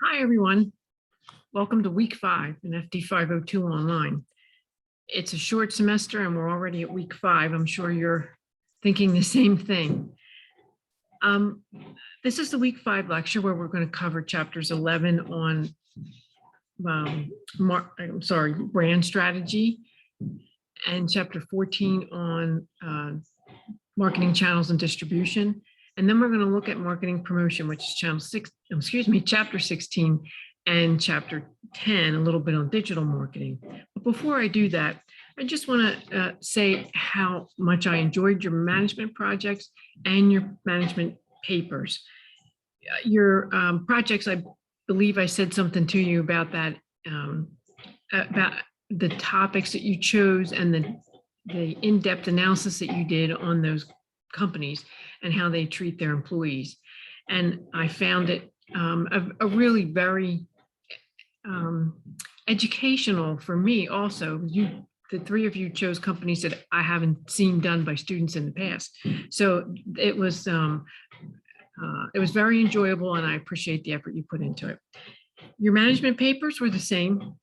Hi, everyone. Welcome to week 5 in FD502 online. It's a short semester and we're already at week 5. I'm sure you're thinking the same thing. This is the week 5 lecture where we're going to cover chapters 11 on brand strategy and chapter 14 on marketing channels and distribution. And then we're going to look at marketing promotion, which is chapter 16 and chapter 10, a little bit on digital marketing. But before I do that, I just want to say how much I enjoyed your management projects and your management papers. Your projects, I believe I said something to you about that, about the topics that you chose and the in-depth analysis that you did on those companies and how they treat their employees. And I found it a really very educational for me also. The three of you chose companies that I haven't seen done by students in the past. So it was very enjoyable and I appreciate the effort you put into it. Your management papers were the same.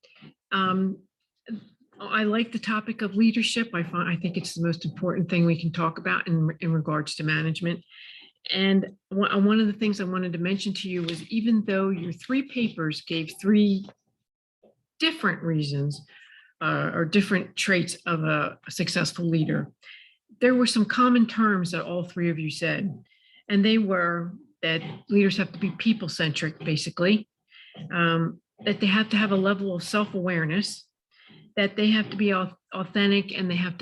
I like the topic of leadership. I think it's the most important thing we can talk about in regards to management. And one of the things I wanted to mention to you was, even though your 3 papers gave 3 different reasons or different traits of a successful leader, there were some common terms that all 3 of you said. And they were that leaders have to be people-centric, basically, that they have to have a level of self-awareness, that they have to be authentic, and they have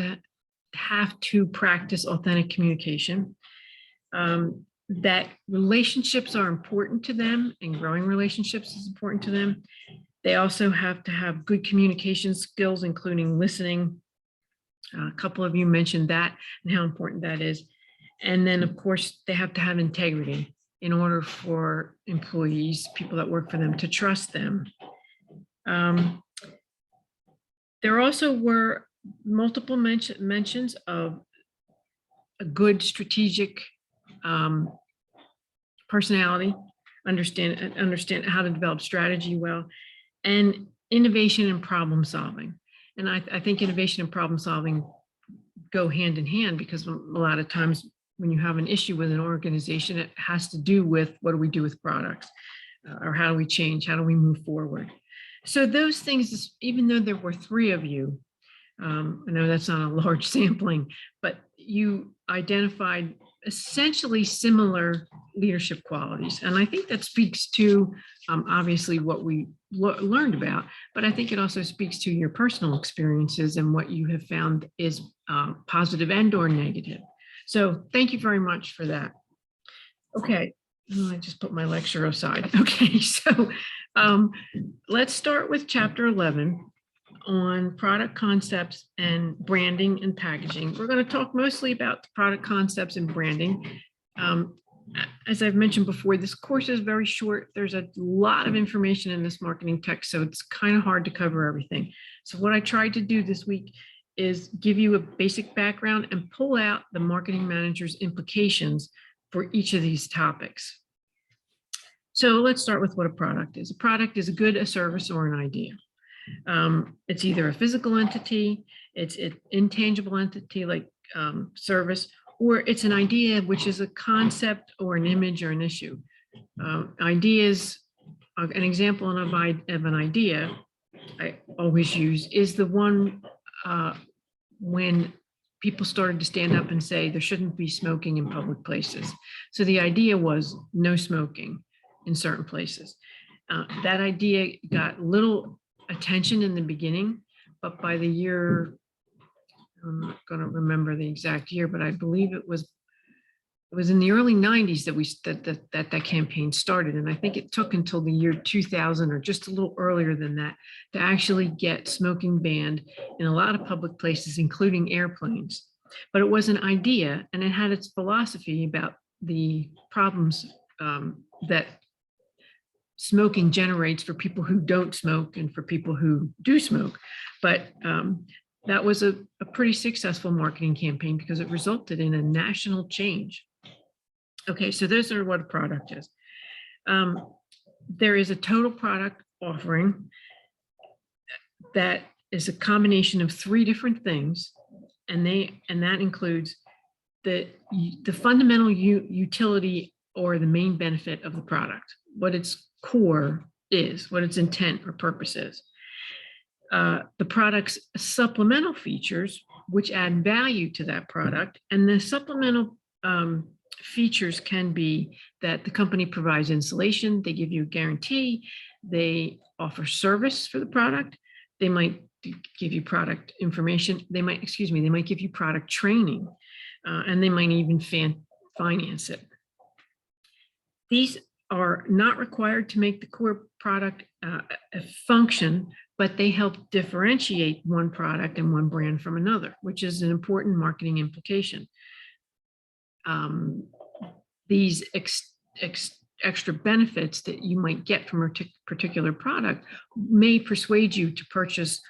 to practice authentic communication, that relationships are important to them and growing relationships is important to them. They also have to have good communication skills, including listening. A couple of you mentioned that and how important that is. And then, of course, they have to have integrity in order for employees, people that work for them, to trust them. There also were multiple mentions of a good strategic personality, understand how to develop strategy well, and innovation and problem solving. And I think innovation and problem solving go hand in hand, because a lot of times when you have an issue with an organization, it has to do with what do we do with products, or how do we change, how do we move forward. So those things, even though there were 3 of you, I know that's not a large sampling, but you identified essentially similar leadership qualities. And I think that speaks to obviously what we learned about, but I think it also speaks to your personal experiences and what you have found is positive and or negative. So thank you very much for that. Okay, I just put my lecture aside. Okay, so let's start with chapter 11 on product concepts and branding and packaging. We're going to talk mostly about the product concepts and branding. As I've mentioned before, this course is very short. There's a lot of information in this marketing text, so it's kind of hard to cover everything. So what I tried to do this week is give you a basic background and pull out the marketing manager's implications for each of these topics. So let's start with what a product is. A product is a good, a service, or an idea. It's either a physical entity, it's an intangible entity like service, or it's an idea, which is a concept or an image or an issue. Ideas, an example of an idea I always use is the one when people started to stand up and say there shouldn't be smoking in public places. So the idea was no smoking in certain places. That idea got little attention in the beginning, but by the year, I'm not going to remember the exact year, but I believe it was in the early 90s that that campaign started. And I think it took until the year 2000 or just a little earlier than that to actually get smoking banned in a lot of public places, including airplanes. But it was an idea, and it had its philosophy about the problems that smoking generates for people who don't smoke and for people who do smoke. But that was a pretty successful marketing campaign because it resulted in a national change. Okay, so those are what a product is. there is a total product offering that is a combination of 3 different things, and that includes the fundamental utility or the main benefit of the product, what its core is, what its intent or purpose is. The product's supplemental features, which add value to that product, and the supplemental features can be that the company provides insulation, they give you a guarantee, they offer service for the product, they might give you product information, they might give you product training, and they might even finance it. These are not required to make the core product function, but they help differentiate one product and one brand from another, which is an important marketing implication. These extra benefits that you might get from a particular product may persuade you to purchase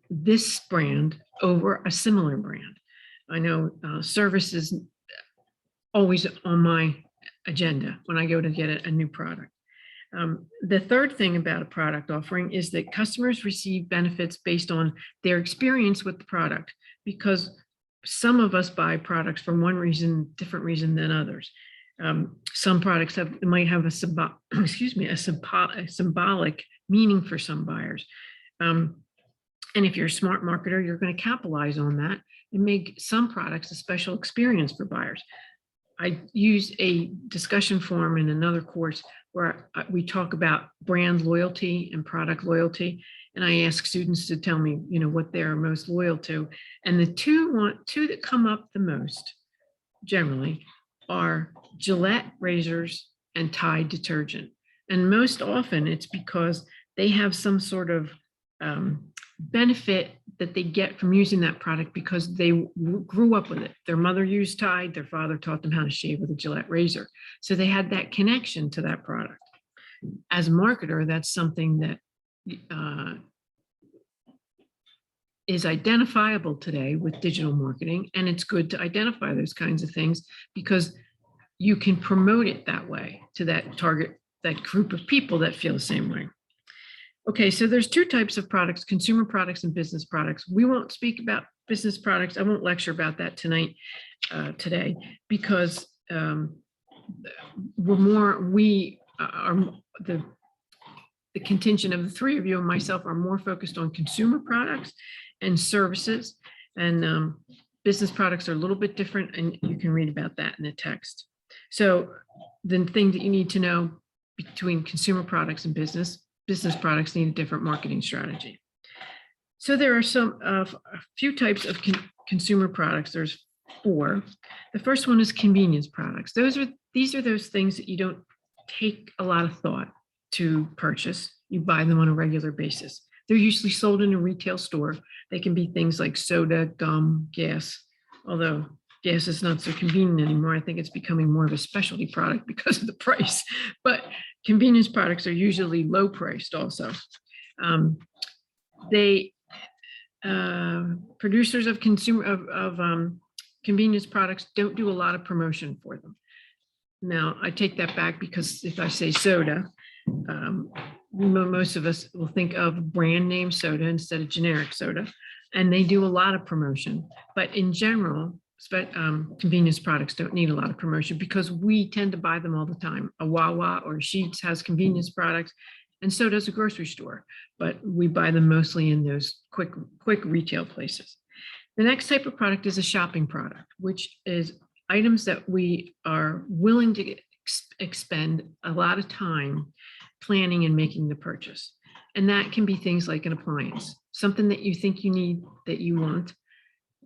this brand over a similar brand. I know service is always on my agenda when I go to get a new product. The third thing about a product offering is that customers receive benefits based on their experience with the product, because some of us buy products for one reason, different reason than others. Some products might have a symbolic meaning for some buyers. And if you're a smart marketer, you're going to capitalize on that and make some products a special experience for buyers. I use a discussion forum in another course where we talk about brand loyalty and product loyalty. And I ask students to tell me, what they're most loyal to. And the two that come up the most generally are Gillette razors and Tide detergent. And most often it's because they have some sort of benefit that they get from using that product because they grew up with it. Their mother used Tide, their father taught them how to shave with a Gillette razor. So they had that connection to that product. As a marketer, that's something that is identifiable today with digital marketing. And it's good to identify those kinds of things because you can promote it that way to that target, that group of people that feel the same way. Okay, so there's 2 types of products, consumer products and business products. We won't speak about business products. I won't lecture about that today, because the contingent of the 3 of you and myself are more focused on consumer products and services, and business products are a little bit different, and you can read about that in the text. So the thing that you need to know between consumer products and business products need a different marketing strategy. So there are a few types of consumer products. There's 4. The first one is convenience products. These are those things that you don't take a lot of thought to purchase. You buy them on a regular basis. They're usually sold in a retail store. They can be things like soda, gum, gas, although gas is not so convenient anymore. I think it's becoming more of a specialty product because of the price, but convenience products are usually low priced also. Producers of convenience products don't do a lot of promotion for them. Now, I take that back, because if I say soda, most of us will think of brand name soda instead of generic soda, and they do a lot of promotion. But in general, convenience products don't need a lot of promotion because we tend to buy them all the time. A Wawa or Sheetz has convenience products, and so does a grocery store, but we buy them mostly in those quick retail places. The next type of product is a shopping product, which is items that we are willing to expend a lot of time planning and making the purchase. And that can be things like an appliance, something that you think you need, that you want.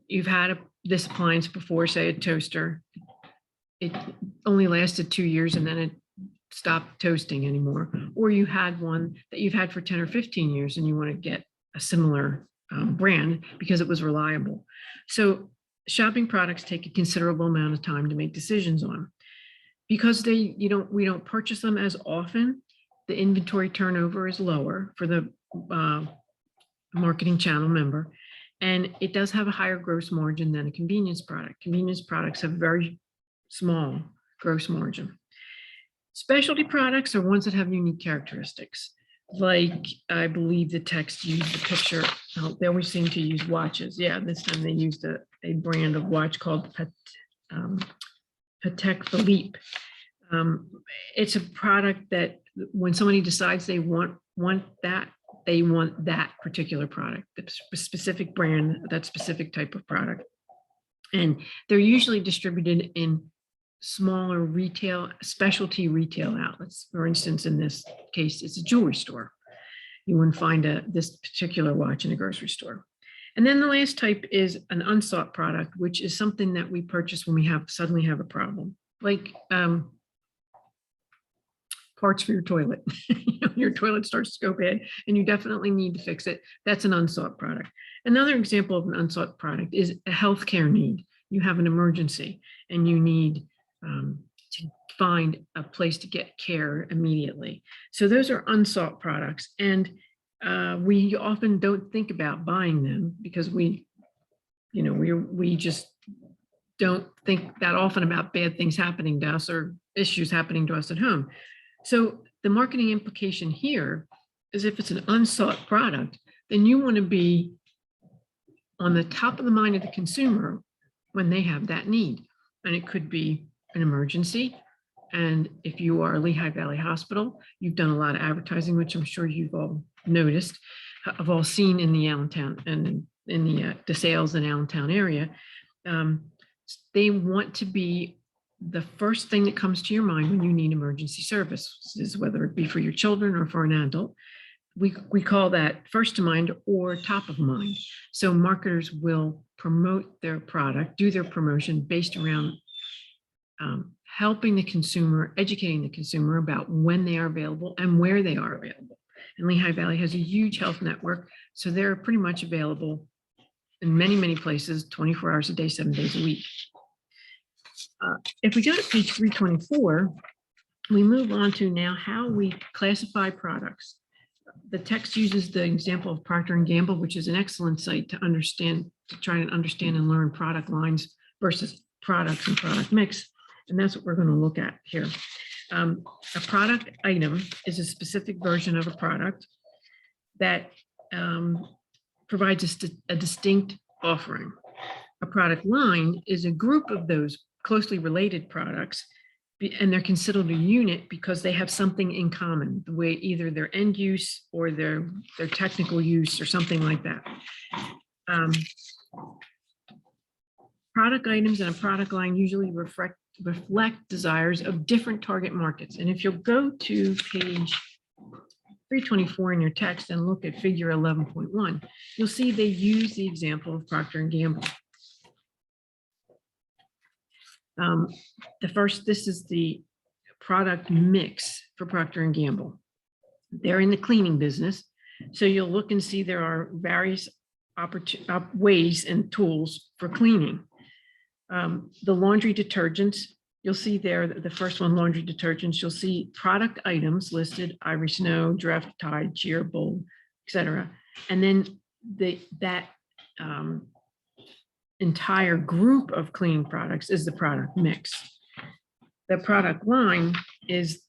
You've had this appliance before, say a toaster. It only lasted 2 years and then it stopped toasting anymore. Or you had one that you've had for 10 or 15 years and you want to get a similar brand because it was reliable. So shopping products take a considerable amount of time to make decisions on. Because we don't purchase them as often, the inventory turnover is lower for the marketing channel member, and it does have a higher gross margin than a convenience product. Convenience products have very small gross margin. Specialty products are ones that have unique characteristics. Like, I believe the text used the picture. They always seem to use watches. Yeah, this time they used a brand of watch called Patek Philippe. It's a product that when somebody decides they want that, they want that particular product, the specific brand, that specific type of product. And they're usually distributed in smaller retail, specialty retail outlets. For instance, in this case, it's a jewelry store. You wouldn't find this particular watch in a grocery store. And then the last type is an unsought product, which is something that we purchase when we suddenly have a problem, like parts for your toilet. Your toilet starts to go bad and you definitely need to fix it. That's an unsought product. Another example of an unsought product is a healthcare need. You have an emergency and you need to find a place to get care immediately. So those are unsought products, and we often don't think about buying them because we just don't think that often about bad things happening to us or issues happening to us at home. So the marketing implication here is if it's an unsought product, then you want to be on the top of the mind of the consumer when they have that need. And it could be an emergency. And if you are Lehigh Valley Hospital, you've done a lot of advertising, which I'm sure you've all noticed, have all seen in the Allentown and in the DeSales and Allentown area. They want to be the first thing that comes to your mind when you need emergency services, whether it be for your children or for an adult. We call that first to mind or top of mind. So marketers will promote their product, do their promotion based around helping the consumer, educating the consumer about when they are available and where they are available. And Lehigh Valley has a huge health network, so they're pretty much available in many, many places, 24 hours a day, 7 days a week. If we go to page 324, we move on to now how we classify products. The text uses the example of Procter & Gamble, which is an excellent site to try and understand and learn product lines versus products and product mix. And that's what we're going to look at here. A product item is a specific version of a product that provides a distinct offering. A product line is a group of those closely related products, and they're considered a unit because they have something in common, the way either their end use or their technical use or something like that. Product items and a product line usually reflect desires of different target markets. And if you'll go to page 324 in your text and look at figure 11.1, you'll see they use the example of Procter & Gamble. This is the product mix for Procter & Gamble. They're in the cleaning business. So you'll look and see there are various ways and tools for cleaning. The laundry detergents, you'll see there, the first one, laundry detergents, you'll see product items listed, Ivory Snow, Dreft, Tide, Cheer, Bold, etc. And then that entire group of cleaning products is the product mix. The product line is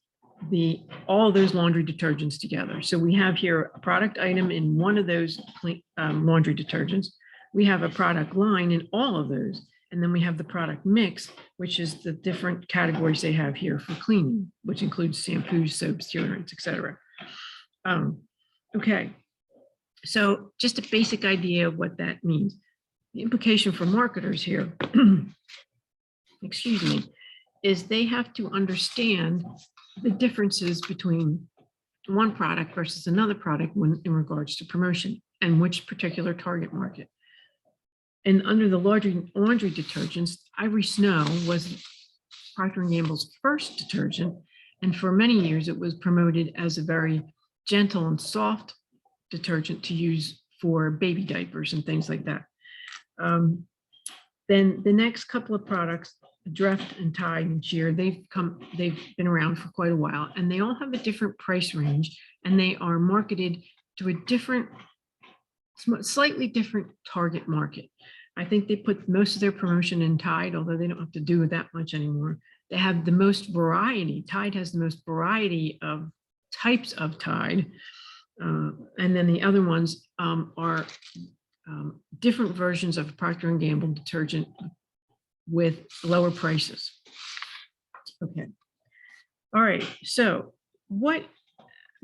all those laundry detergents together. So we have here a product item in one of those laundry detergents. We have a product line in all of those. And then we have the product mix, which is the different categories they have here for cleaning, which includes shampoos, soaps, deodorants, etc. Okay, so just a basic idea of what that means. The implication for marketers here, excuse me, is they have to understand the differences between one product versus another product in regards to promotion and which particular target market. And under the laundry detergents, Ivory Snow was Procter & Gamble's first detergent. And for many years, it was promoted as a very gentle and soft detergent to use for baby diapers and things like that. Then the next couple of products, Dreft and Tide and Cheer, they've been around for quite a while, and they all have a different price range, and they are marketed to a slightly different target market. I think they put most of their promotion in Tide, although they don't have to do that much anymore. They have the most variety. Tide has the most variety of types of Tide. And then the other ones are different versions of Procter & Gamble detergent with lower prices. Okay. All right. So what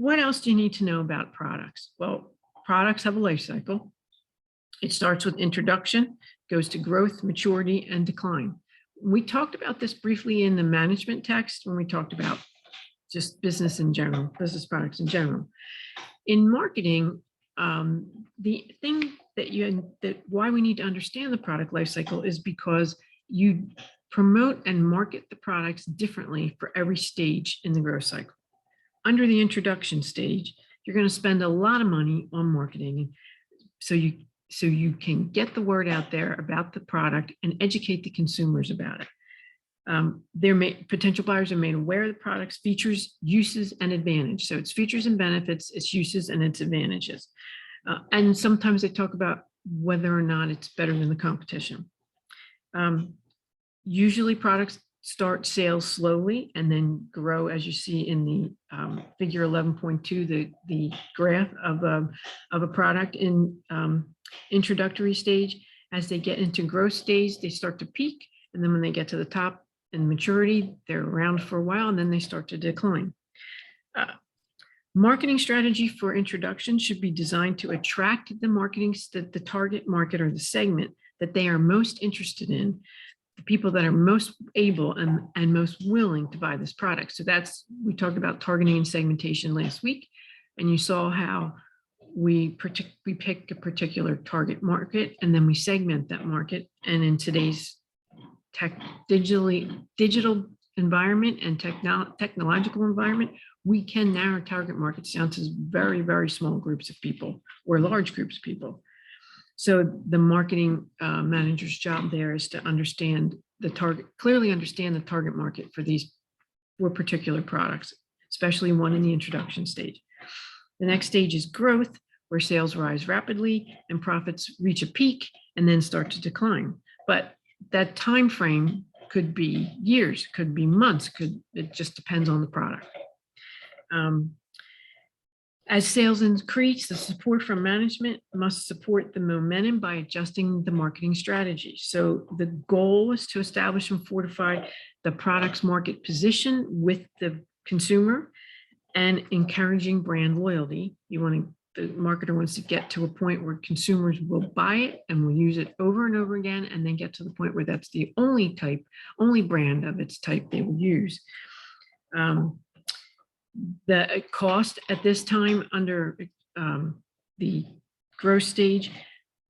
else do you need to know about products? Well, products have a life cycle. It starts with introduction, goes to growth, maturity, and decline. We talked about this briefly in the management text when we talked about just business in general, business products in general. In marketing, the thing that why we need to understand the product life cycle is because you promote and market the products differently for every stage in the growth cycle. Under the introduction stage, you're going to spend a lot of money on marketing so you can get the word out there about the product and educate the consumers about it. Potential buyers are made aware of the product's features, uses, and advantage. So it's features and benefits, its uses, and its advantages. And sometimes they talk about whether or not it's better than the competition. Usually products start sales slowly and then grow, as you see in the figure 11.2, the graph of a product in introductory stage. As they get into growth stage, they start to peak. And then when they get to the top in maturity, they're around for a while and then they start to decline. Marketing strategy for introduction should be designed to attract the target market or the segment that they are most interested in, the people that are most able and most willing to buy this product. So we talked about targeting and segmentation last week, and you saw how we pick a particular target market and then we segment that market. And in today's digital environment and technological environment, we can narrow target markets down to very, very small groups of people or large groups of people. So the marketing manager's job there is to clearly understand the target market for particular products, especially one in the introduction stage. The next stage is growth, where sales rise rapidly and profits reach a peak and then start to decline. But that time frame could be years, could be months, it just depends on the product. As sales increase, the support from management must support the momentum by adjusting the marketing strategy. So the goal is to establish and fortify the product's market position with the consumer and encouraging brand loyalty. The marketer wants to get to a point where consumers will buy it and will use it over and over again, and then get to the point where that's the only brand of its type they will use. The cost at this time under the growth stage,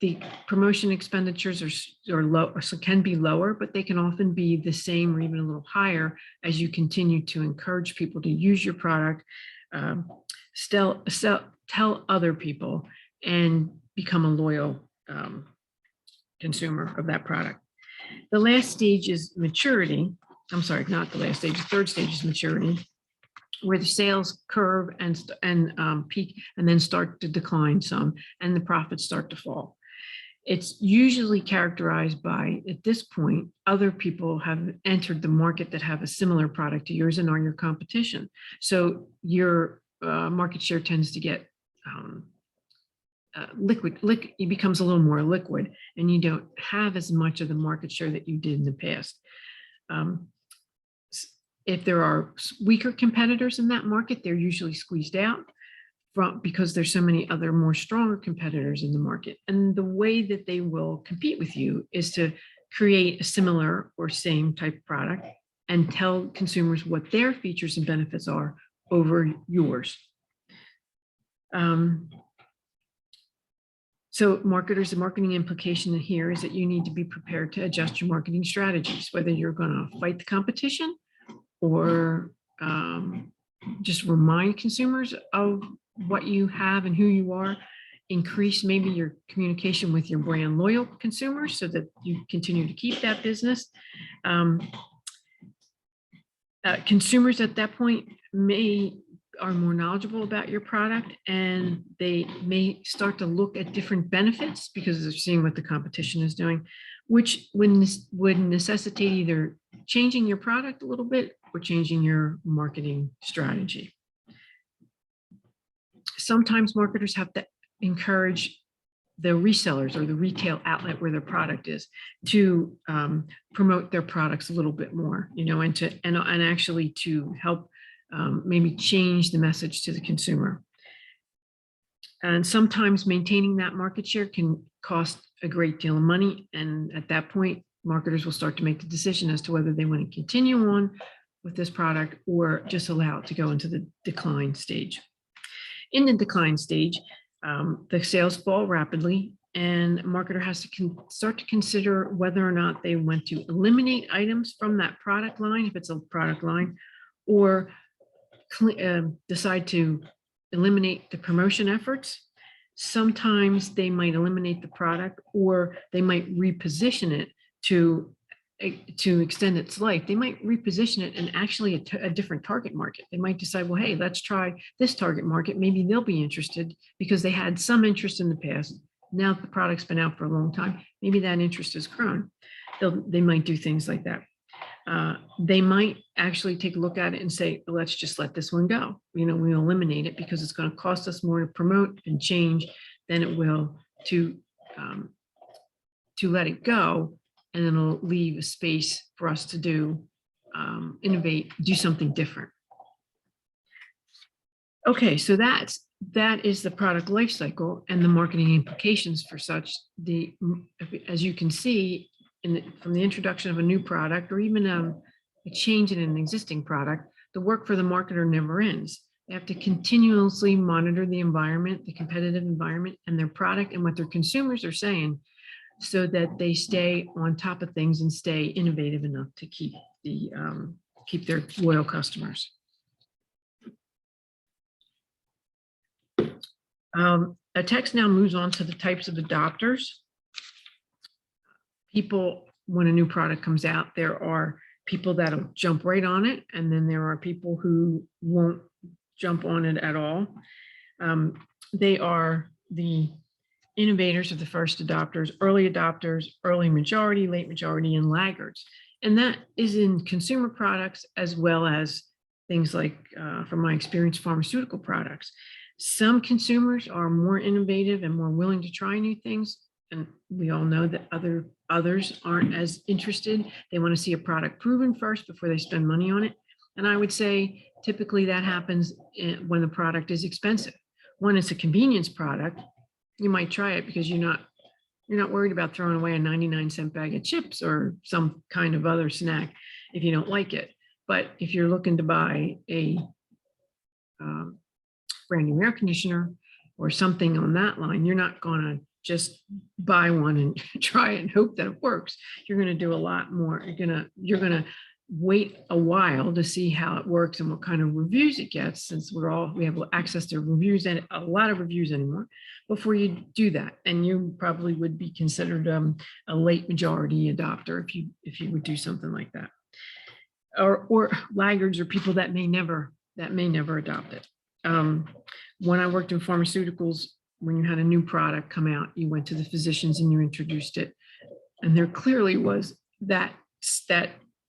the promotion expenditures are low, so can be lower, but they can often be the same or even a little higher as you continue to encourage people to use your product, tell other people, and become a loyal consumer of that product. The last stage is maturity. I'm sorry, not the last stage. The third stage is maturity, where the sales curve and peak and then start to decline some, and the profits start to fall. It's usually characterized by, at this point, other people have entered the market that have a similar product to yours and are your competition. So your market share tends to get it becomes a little more liquid, and you don't have as much of the market share that you did in the past. If there are weaker competitors in that market, they're usually squeezed out because there's so many other more stronger competitors in the market. And the way that they will compete with you is to create a similar or same type of product and tell consumers what their features and benefits are over yours. So marketers, the marketing implication here is that you need to be prepared to adjust your marketing strategies, whether you're going to fight the competition or just remind consumers of what you have and who you are, increase maybe your communication with your brand loyal consumers so that you continue to keep that business. Consumers at that point are more knowledgeable about your product, and they may start to look at different benefits because they're seeing what the competition is doing. which would necessitate either changing your product a little bit or changing your marketing strategy. Sometimes marketers have to encourage the resellers or the retail outlet where their product is to promote their products a little bit more, and actually to help maybe change the message to the consumer. And sometimes maintaining that market share can cost a great deal of money. And at that point, marketers will start to make the decision as to whether they want to continue on with this product or just allow it to go into the decline stage. In the decline stage, the sales fall rapidly, and a marketer has to start to consider whether or not they want to eliminate items from that product line, if it's a product line, or decide to eliminate the promotion efforts. Sometimes they might eliminate the product, or they might reposition it to extend its life. They might reposition it in actually a different target market. They might decide, well, hey, let's try this target market. Maybe they'll be interested because they had some interest in the past. Now the product's been out for a long time, maybe that interest has grown. They might do things like that. They might actually take a look at it and say, let's just let this one go. We'll eliminate it because it's going to cost us more to promote and change than it will to let it go. And then it'll leave a space for us to do, innovate, do something different. Okay, so that is the product life cycle and the marketing implications for such. As you can see, from the introduction of a new product or even a change in an existing product, the work for the marketer never ends. They have to continuously monitor the environment, the competitive environment, and their product and what their consumers are saying, so that they stay on top of things and stay innovative enough to keep their loyal customers. A text now moves on to the types of adopters. People, when a new product comes out, there are people that'll jump right on it, and then there are people who won't jump on it at all. They are the innovators are the first adopters, early majority, late majority, and laggards. And that is in consumer products as well as things like, from my experience, pharmaceutical products. Some consumers are more innovative and more willing to try new things. And we all know that others aren't as interested. They want to see a product proven first before they spend money on it. And I would say typically that happens when the product is expensive. When it's a convenience product, you might try it because you're not worried about throwing away a 99-cent bag of chips or some kind of other snack if you don't like it. But if you're looking to buy a brand new air conditioner or something on that line, you're not going to just buy one and try it and hope that it works. You're going to do a lot more. You're going to wait a while to see how it works and what kind of reviews it gets, since we have access to reviews and a lot of reviews anymore, before you do that. And you probably would be considered a late majority adopter if you would do something like that. Or laggards are people that may never adopt it. When I worked in pharmaceuticals, when you had a new product come out, you went to the physicians and you introduced it, and there clearly was that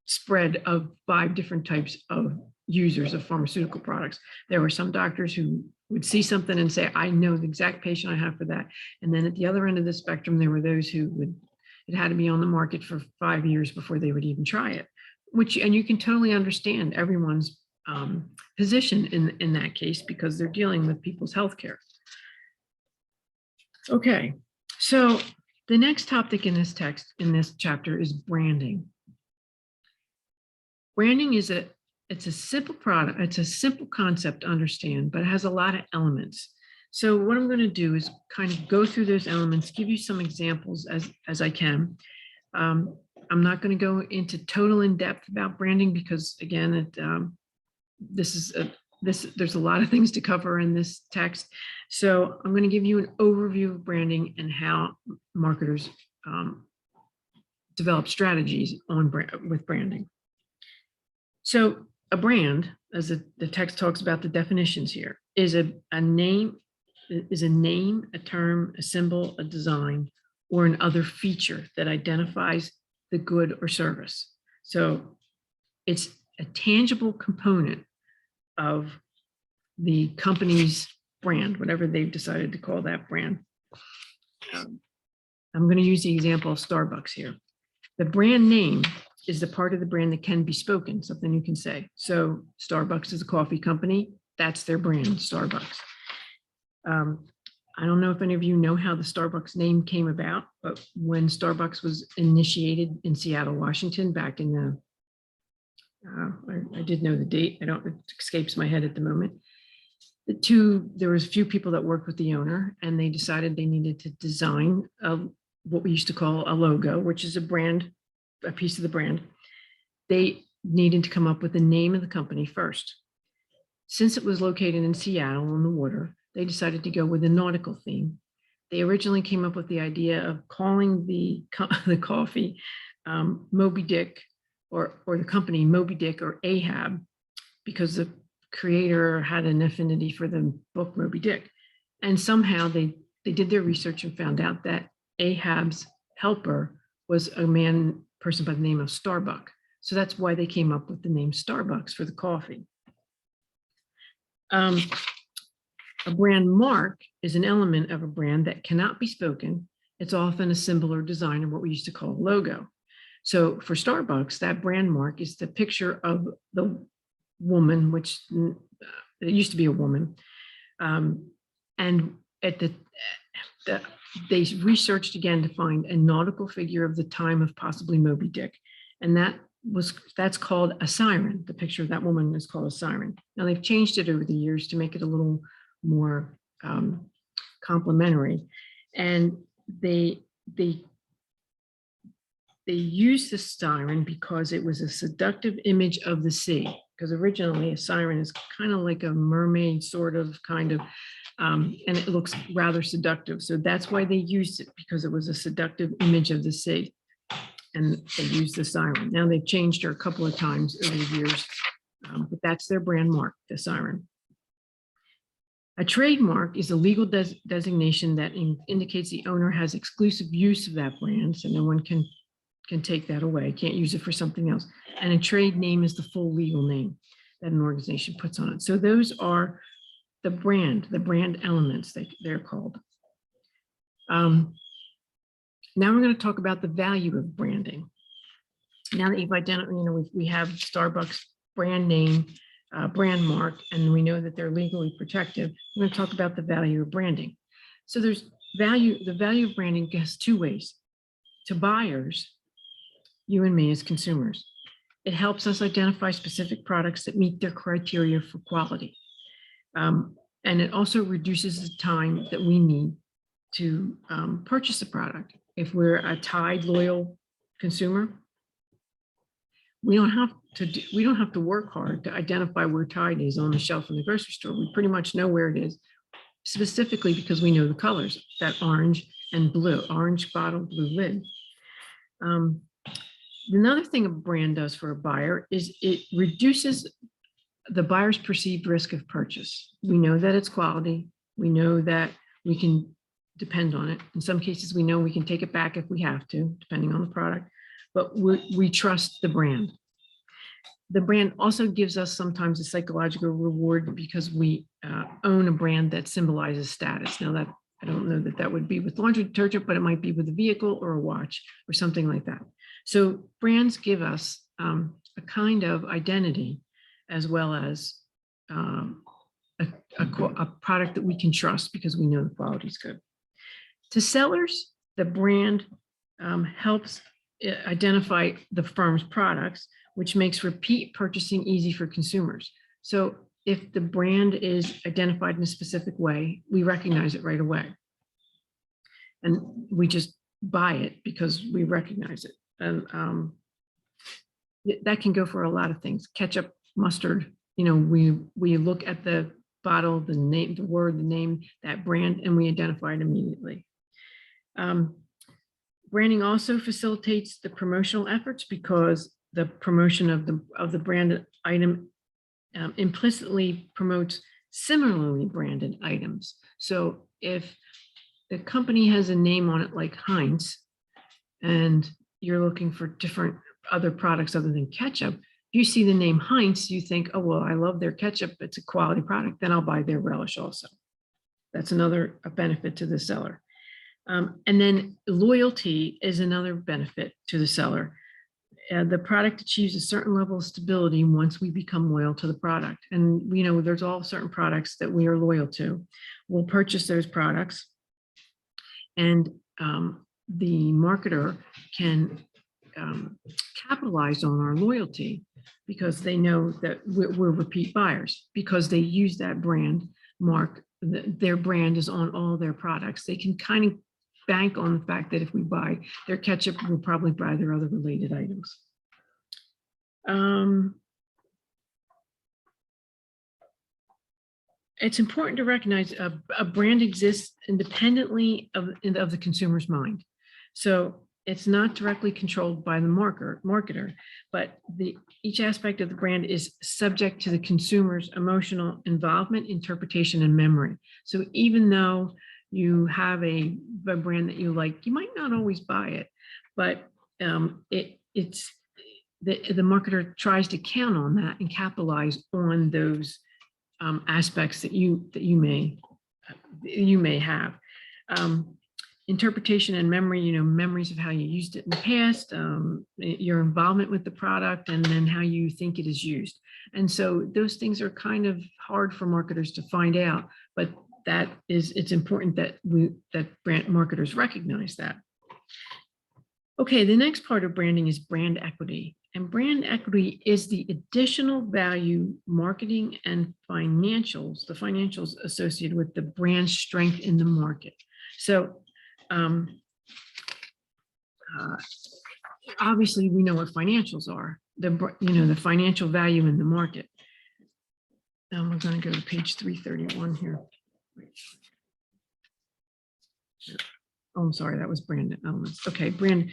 spread of 5 different types of users of pharmaceutical products. There were some doctors who would see something and say, I know the exact patient I have for that. And then at the other end of the spectrum, there were those who it had to be on the market for 5 years before they would even try it, and you can totally understand everyone's position in that case, because they're dealing with people's healthcare. Okay, so the next topic in this chapter is branding. Branding it's a simple product. It's a simple concept to understand, but it has a lot of elements. So what I'm going to do is kind of go through those elements, give you some examples as I can. I'm not going to go into total in depth about branding because, again, there's a lot of things to cover in this text. So I'm going to give you an overview of branding and how marketers develop strategies with branding. So a brand, as the text talks about the definitions here, is a name, a term, a symbol, a design, or an other feature that identifies the good or service. So it's a tangible component of the company's brand, whatever they've decided to call that brand. I'm going to use the example of Starbucks here. The brand name is the part of the brand that can be spoken, something you can say. So Starbucks is a coffee company. That's their brand, Starbucks. I don't know if any of you know how the Starbucks name came about, but when Starbucks was initiated in Seattle, Washington, back in the, I did know the date. It escapes my head at the moment. There was a few people that worked with the owner, and they decided they needed to design what we used to call a logo, which is a brand, a piece of the brand. They needed to come up with the name of the company first. Since it was located in Seattle on the water, they decided to go with a nautical theme. They originally came up with the idea of calling the coffee Moby Dick, or the company Moby Dick or Ahab, because the creator had an affinity for the book Moby Dick. And somehow they did their research and found out that Ahab's helper was a person by the name of Starbuck. So that's why they came up with the name Starbucks for the coffee. A brand mark is an element of a brand that cannot be spoken. It's often a symbol or design, or what we used to call a logo. So for Starbucks, that brand mark is the picture of the woman, which it used to be a woman. And at they researched again to find a nautical figure of the time of possibly Moby Dick. And that's called a siren. The picture of that woman is called a siren. Now they've changed it over the years to make it a little more complimentary. And they used the siren because it was a seductive image of the sea. Because originally a siren is kind of like a mermaid, sort of, kind of, and it looks rather seductive. So that's why they used it, because it was a seductive image of the sea. And they used the siren. Now they've changed her a couple of times over the years, but that's their brand mark, the siren. A trademark is a legal designation that indicates the owner has exclusive use of that brand, so no one can take that away, can't use it for something else. And a trade name is the full legal name that an organization puts on it. So those are the brand elements, they're called. Now we're going to talk about the value of branding. Now that you've identified, we have Starbucks brand name, brand mark, and we know that they're legally protected. We're going to talk about the value of branding. So the value of branding goes two ways. To buyers, you and me as consumers, it helps us identify specific products that meet their criteria for quality. And it also reduces the time that we need to purchase a product. If we're a Tide loyal consumer, we don't have to work hard to identify where Tide is on the shelf in the grocery store. We pretty much know where it is, specifically because we know the colors, that orange and blue, orange bottle, blue lid. Another thing a brand does for a buyer is it reduces the buyer's perceived risk of purchase. We know that it's quality. We know that we can depend on it. In some cases, we know we can take it back if we have to, depending on the product, but we trust the brand. The brand also gives us sometimes a psychological reward because we own a brand that symbolizes status. Now that I don't know that that would be with laundry detergent, but it might be with a vehicle or a watch or something like that. So brands give us a kind of identity, as well as a product that we can trust because we know the quality is good. To sellers, the brand helps identify the firm's products, which makes repeat purchasing easy for consumers. So if the brand is identified in a specific way, we recognize it right away. And we just buy it because we recognize it. And that can go for a lot of things. Ketchup, mustard, we look at the bottle, the name, the word, the name, that brand, and we identify it immediately. Branding also facilitates the promotional efforts because the promotion of the branded item implicitly promotes similarly branded items. So if the company has a name on it like Heinz, and you're looking for different other products other than ketchup, if you see the name Heinz, you think, oh, well, I love their ketchup. It's a quality product. Then I'll buy their relish also. That's another benefit to the seller. And then loyalty is another benefit to the seller. The product achieves a certain level of stability once we become loyal to the product. And we know there's all certain products that we are loyal to. We'll purchase those products, and the marketer can capitalize on our loyalty because they know that we're repeat buyers, because they use that brand mark. Their brand is on all their products. They can kind of bank on the fact that if we buy their ketchup, we'll probably buy their other related items. It's important to recognize a brand exists independently of the consumer's mind. So it's not directly controlled by the marketer, but each aspect of the brand is subject to the consumer's emotional involvement, interpretation, and memory. So even though you have a brand that you like, you might not always buy it, but it's the marketer tries to count on that and capitalize on those aspects that you may have. Interpretation and memory, memories of how you used it in the past, your involvement with the product, and then how you think it is used. And so those things are kind of hard for marketers to find out, but it's important that brand marketers recognize that. Okay, the next part of branding is brand equity. And brand equity is the additional value marketing and the financials associated with the brand strength in the market. So obviously we know what financials are, the financial value in the market. Now we're going to go to page 331 here. Oh, I'm sorry, that was brand elements. Okay, brand.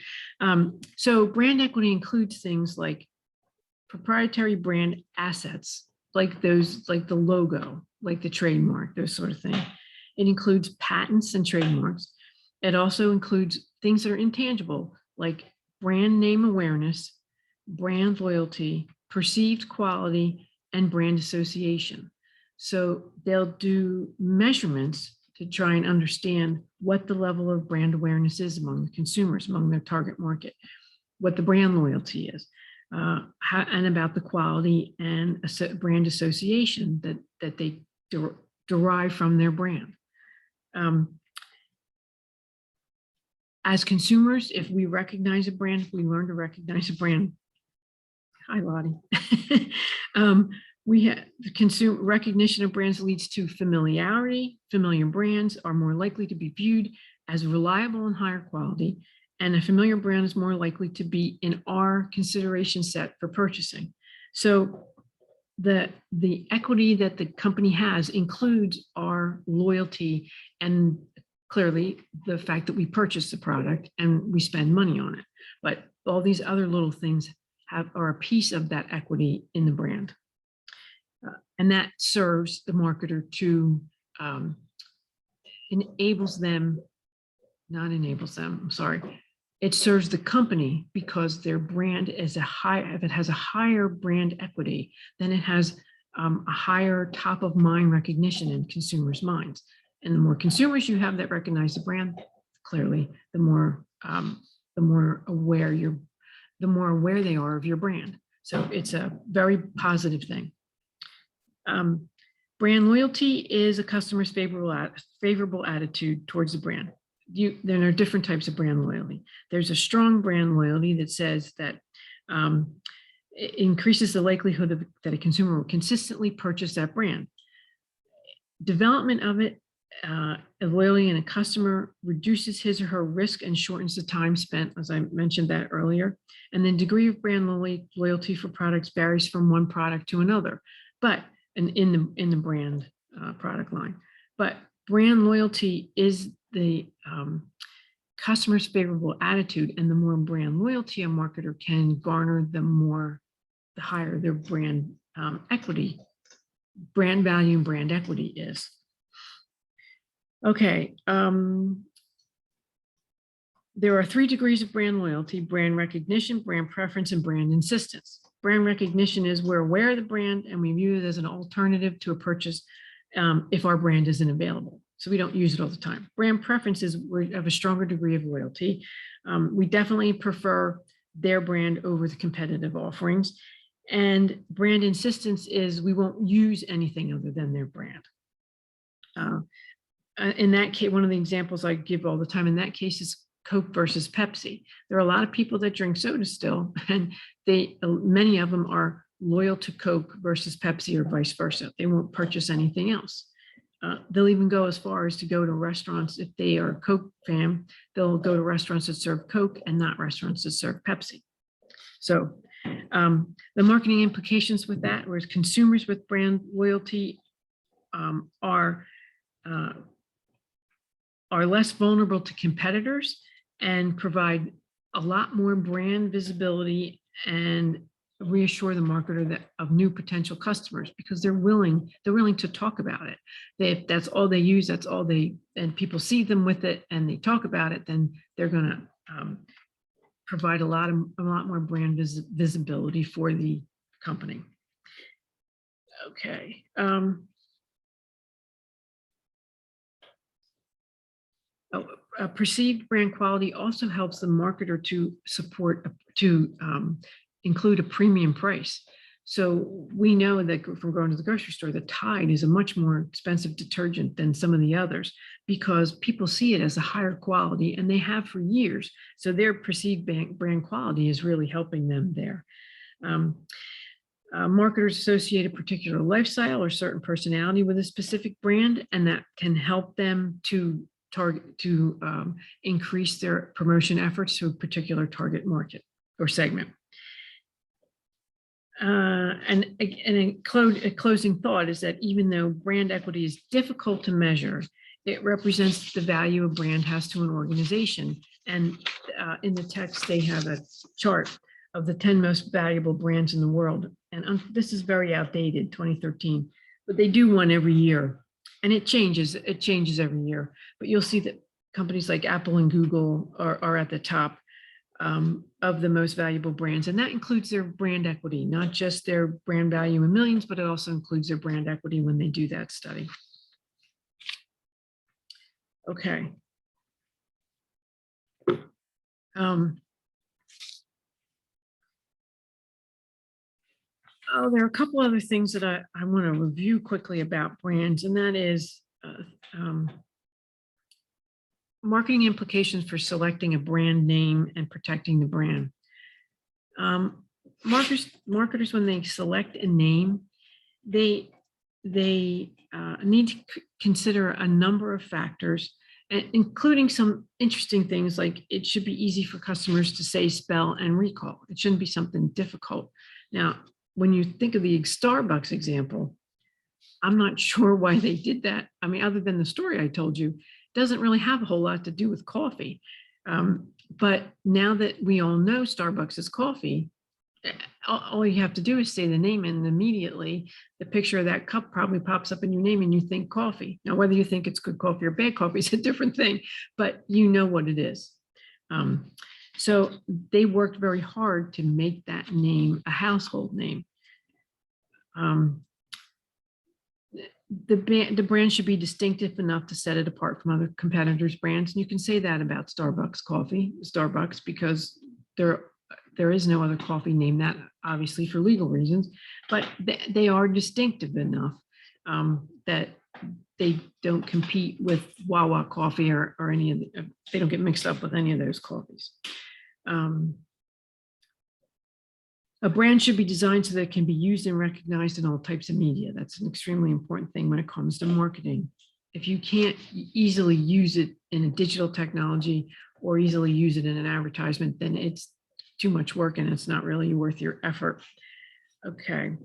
So brand equity includes things like proprietary brand assets, like the logo, like the trademark, those sort of things. It includes patents and trademarks. It also includes things that are intangible, like brand name awareness, brand loyalty, perceived quality, and brand association. So they'll do measurements to try and understand what the level of brand awareness is among the consumers, among their target market, what the brand loyalty is, and about the quality and brand association that they derive from their brand. As consumers, if we recognize a brand, if we learn to recognize a brand, hi Lottie, we have the consumer recognition of brands leads to familiarity. Familiar brands are more likely to be viewed as reliable and higher quality, and a familiar brand is more likely to be in our consideration set for purchasing. So the equity that the company has includes our loyalty and clearly the fact that we purchase the product and we spend money on it. But all these other little things are a piece of that equity in the brand. And that serves the marketer to it serves the company because their brand is if it has a higher brand equity, then it has a higher top of mind recognition in consumers' minds. And the more consumers you have that recognize the brand, clearly, the more aware they are of your brand. So it's a very positive thing. Brand loyalty is a customer's favorable attitude towards the brand. There are different types of brand loyalty. There's a strong brand loyalty that says that it increases the likelihood that a consumer will consistently purchase that brand. Development of loyalty in a customer reduces his or her risk and shortens the time spent, as I mentioned that earlier. And then degree of brand loyalty for products varies from one product to another, but in the brand product line. But brand loyalty is the customer's favorable attitude, and the more brand loyalty a marketer can garner, the higher their brand equity, brand value, and brand equity is. Okay, There are 3 degrees of brand loyalty: brand recognition, brand preference, and brand insistence. Brand recognition is we're aware of the brand and we view it as an alternative to a purchase if our brand isn't available. So we don't use it all the time. Brand preference is we have a stronger degree of loyalty. We definitely prefer their brand over the competitive offerings. And brand insistence is we won't use anything other than their brand. In that case, one of the examples I give all the time in that case is Coke versus Pepsi. There are a lot of people that drink soda still, and many of them are loyal to Coke versus Pepsi or vice versa. They won't purchase anything else. They'll even go as far as to go to restaurants. If they are a Coke fan, they'll go to restaurants that serve Coke and not restaurants that serve Pepsi. So the marketing implications with that, whereas consumers with brand loyalty are less vulnerable to competitors and provide a lot more brand visibility and reassure the marketer of new potential customers, because they're willing to talk about it. If that's all they use, that's all and people see them with it and they talk about it, then they're going to provide a lot more brand visibility for the company. Okay. Perceived brand quality also helps the marketer to include a premium price. So we know that from going to the grocery store, the Tide is a much more expensive detergent than some of the others because people see it as a higher quality, and they have for years. So their perceived brand quality is really helping them there. Marketers associate a particular lifestyle or certain personality with a specific brand, and that can help them to increase their promotion efforts to a particular target market or segment. And a closing thought is that even though brand equity is difficult to measure, it represents the value a brand has to an organization. And in the text, they have a chart of the 10 most valuable brands in the world. And this is very outdated, 2013, but they do one every year. And it changes every year. But you'll see that companies like Apple and Google are at the top of the most valuable brands. And that includes their brand equity, not just their brand value in millions, but it also includes their brand equity when they do that study. Okay. There are a couple other things that I want to review quickly about brands, and that is marketing implications for selecting a brand name and protecting the brand. Marketers, when they select a name, they need to consider a number of factors, including some interesting things like it should be easy for customers to say, spell, and recall. It shouldn't be something difficult. Now, when you think of the Starbucks example, I'm not sure why they did that. I mean, other than the story I told you, it doesn't really have a whole lot to do with coffee. But now that we all know Starbucks is coffee, all you have to do is say the name, and immediately the picture of that cup probably pops up in your name and you think coffee. Now, whether you think it's good coffee or bad coffee is a different thing, but you know what it is. So they worked very hard to make that name a household name. The brand should be distinctive enough to set it apart from other competitors' brands. And you can say that about Starbucks, because there is no other coffee named that, obviously for legal reasons, but they are distinctive enough that they don't compete with Wawa coffee or any of they don't get mixed up with any of those coffees. A brand should be designed so that it can be used and recognized in all types of media. That's an extremely important thing when it comes to marketing. If you can't easily use it in a digital technology or easily use it in an advertisement, then it's too much work and it's not really worth your effort. Okay.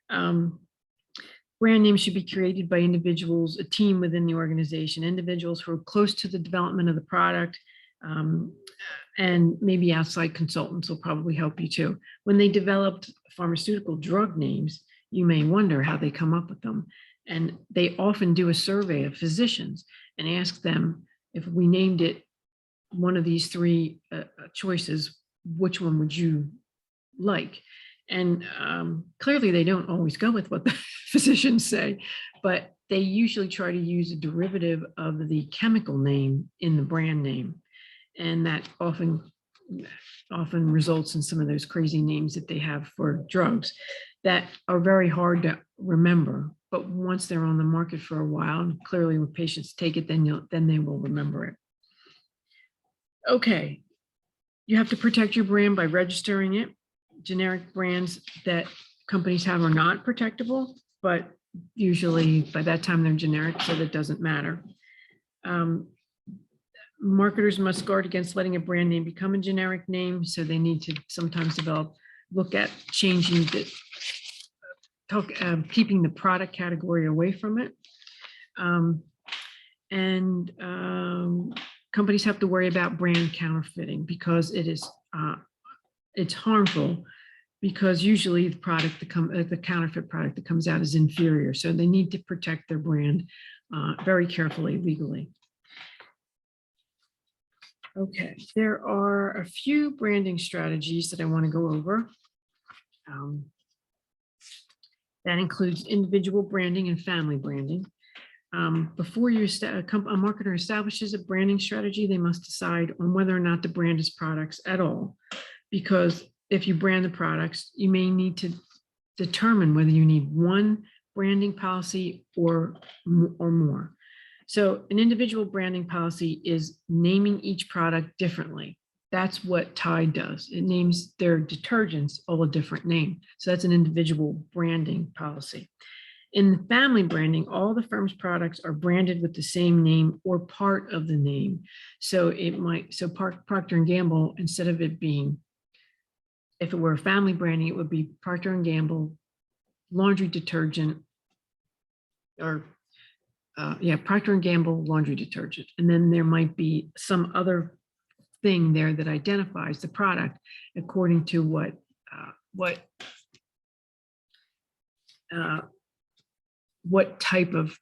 Brand names should be created by individuals, a team within the organization, individuals who are close to the development of the product, and maybe outside consultants will probably help you too. When they developed pharmaceutical drug names, you may wonder how they come up with them. And they often do a survey of physicians and ask them, if we named it one of these three choices, which one would you like? And clearly they don't always go with what the physicians say, but they usually try to use a derivative of the chemical name in the brand name. And that often results in some of those crazy names that they have for drugs that are very hard to remember. But once they're on the market for a while, and clearly when patients take it, then they will remember it. Okay, you have to protect your brand by registering it. Generic brands that companies have are not protectable, but usually by that time they're generic, so that doesn't matter. Marketers must guard against letting a brand name become a generic name, so they need to sometimes look at changing keeping the product category away from it. Companies have to worry about brand counterfeiting because it's harmful, because usually the counterfeit product that comes out is inferior. So they need to protect their brand very carefully legally. Okay, there are a few branding strategies that I want to go over. That includes individual branding and family branding. Before a marketer establishes a branding strategy, they must decide on whether or not to brand its products at all. Because if you brand the products, you may need to determine whether you need one branding policy or more. So an individual branding policy is naming each product differently. That's what Tide does. It names their detergents all a different name. So that's an individual branding policy. In the family branding, all the firm's products are branded with the same name or part of the name. So Procter & Gamble, instead of it being, if it were a family branding, it would be Procter & Gamble laundry detergent, or Procter & Gamble laundry detergent. And then there might be some other thing there that identifies the product according to what type of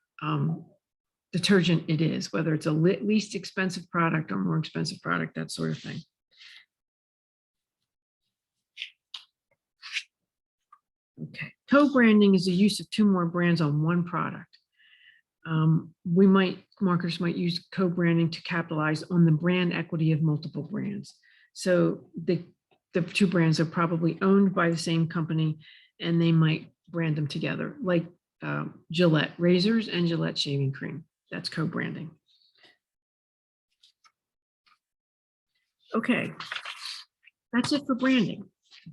detergent it is, whether it's a least expensive product or more expensive product, that sort of thing. Okay, co-branding is the use of two more brands on one product. Marketers might use co-branding to capitalize on the brand equity of multiple brands. So the two brands are probably owned by the same company, and they might brand them together, like Gillette razors and Gillette shaving cream. That's co-branding. Okay, that's it for branding.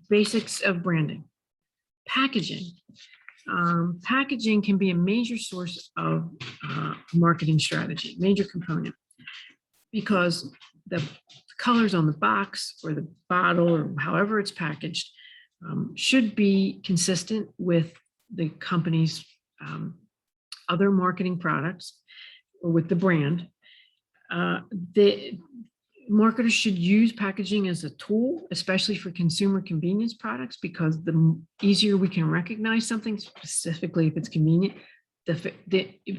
Basics of branding. Packaging. Packaging can be a major source of marketing strategy, major component, because the colors on the box or the bottle or however it's packaged should be consistent with the company's other marketing products or with the brand. The marketers should use packaging as a tool, especially for consumer convenience products, because the easier we can recognize something, specifically if it's convenient, the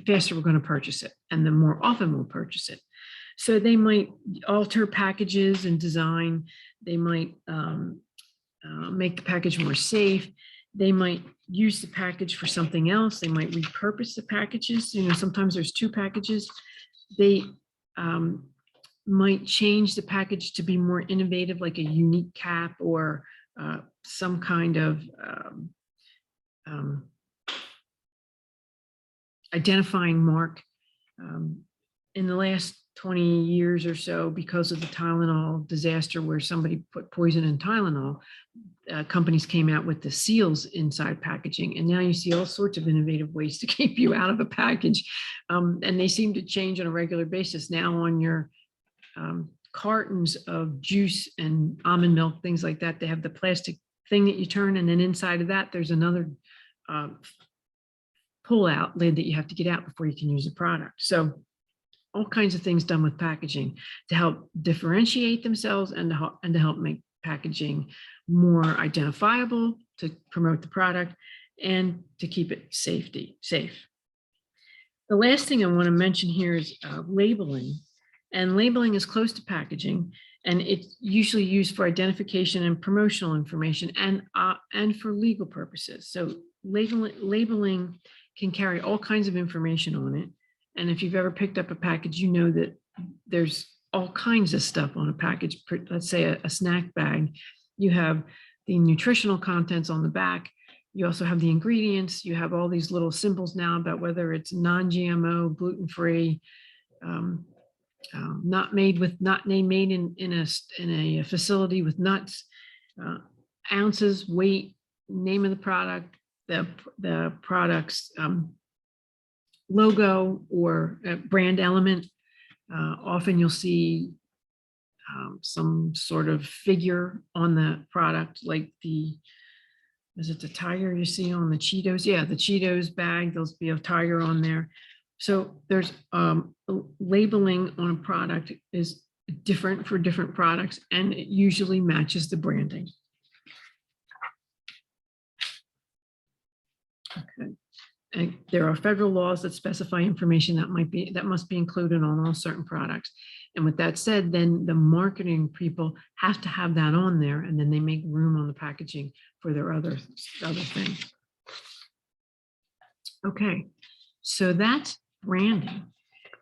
faster we're going to purchase it, and the more often we'll purchase it. So they might alter packages and design. They might make the package more safe. They might use the package for something else. They might repurpose the packages. Sometimes there's two packages. They might change the package to be more innovative, like a unique cap or some kind of identifying mark. In the last 20 years or so, because of the Tylenol disaster where somebody put poison in Tylenol, companies came out with the seals inside packaging. And now you see all sorts of innovative ways to keep you out of a package. And they seem to change on a regular basis. Now on your cartons of juice and almond milk, things like that, they have the plastic thing that you turn, and then inside of that, there's another pull-out lid that you have to get out before you can use the product. So all kinds of things done with packaging to help differentiate themselves and to help make packaging more identifiable, to promote the product, and to keep it safe. The last thing I want to mention here is labeling. And labeling is close to packaging, and it's usually used for identification and promotional information and for legal purposes. So labeling can carry all kinds of information on it. And if you've ever picked up a package, you know that there's all kinds of stuff on a package. Let's say a snack bag. You have the nutritional contents on the back. You also have the ingredients. You have all these little symbols now about whether it's non-GMO, gluten-free, not made in a facility with nuts, ounces, weight, name of the product, the product's logo or brand element. Often you'll see some sort of figure on the product, like is it the tiger you see on the Cheetos? Yeah, the Cheetos bag, there'll be a tiger on there. So there's labeling on a product is different for different products, and it usually matches the branding. Okay. And there are federal laws that specify information that must be included on all certain products. And with that said, then the marketing people have to have that on there, and then they make room on the packaging for their other things. Okay, so that's branding.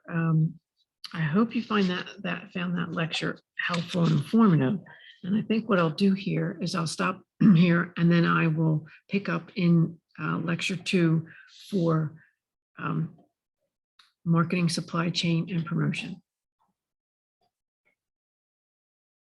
I hope you found that lecture helpful and informative. And I think what I'll do here is I'll stop here, and then I will pick up in lecture 2 for marketing, supply chain, and promotion.